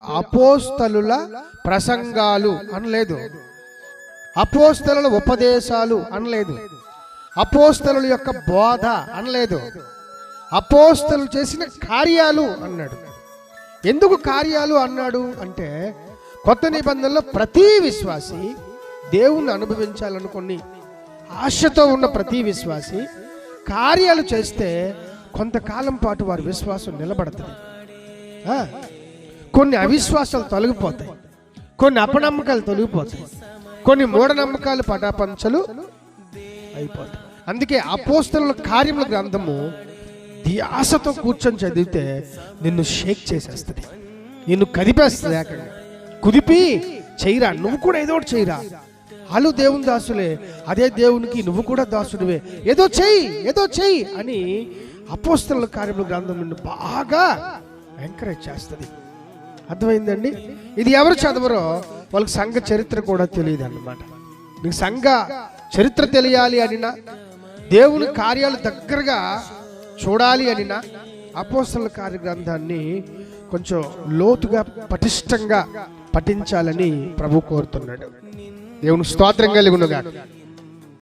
అపోస్తలుల ప్రసంగాలు అనలేదు, అపోస్తలుల ఉపదేశాలు అనలేదు, అపోస్తలుల యొక్క బోధ అనలేదు, అపోస్తలు చేసిన కార్యాలు అన్నాడు. ఎందుకు కార్యాలు అన్నాడు అంటే, కొత్త నిబంధనలో ప్రతి విశ్వాసి దేవుణ్ణి అనుభవించాలనుకుని ఆశతో ఉన్న ప్రతి విశ్వాసి కార్యాలు చేస్తే కొంతకాలం పాటు వారి విశ్వాసం నిలబడుతుంది. కొన్ని అవిశ్వాసాలు తొలగిపోతాయి, కొన్ని అపనమ్మకాలు తొలగిపోతాయి, కొన్ని మూఢనమ్మకాలు పటాపంచలు అయిపోతాయి. అందుకే అపోస్తలుల కార్యముల గ్రంథము ధ్యాసతో కూర్చొని చదివితే నిన్ను షేక్ చేసేస్తుంది, నిన్ను కదిపేస్తుంది. ఏకంగా కుదిపి చెయ్యిరా, నువ్వు కూడా ఏదో ఒకటి చెయ్యిరా, వాళ్ళు దేవుని దాసులే, అదే దేవునికి నువ్వు కూడా దాసుడివే, ఏదో చెయ్యి అని అపోస్తలుల కార్యముల గ్రంథం నిన్ను బాగా ఎంకరేజ్ చేస్తుంది. అర్థమైందండి? ఇది ఎవరు చదవరో వాళ్ళకి సంఘ చరిత్ర కూడా తెలియదు అన్నమాట. నీకు సంఘ చరిత్ర తెలియాలి అనినా, దేవుని కార్యాలు దగ్గరగా చూడాలి అనినా అపోస్తలుల కార్య గ్రంథాన్ని కొంచెం లోతుగా పటిష్టంగా పఠించాలని ప్రభు కోరుతున్నాడు. దేవుని స్తోత్రం కలిగి ఉన్నగాక.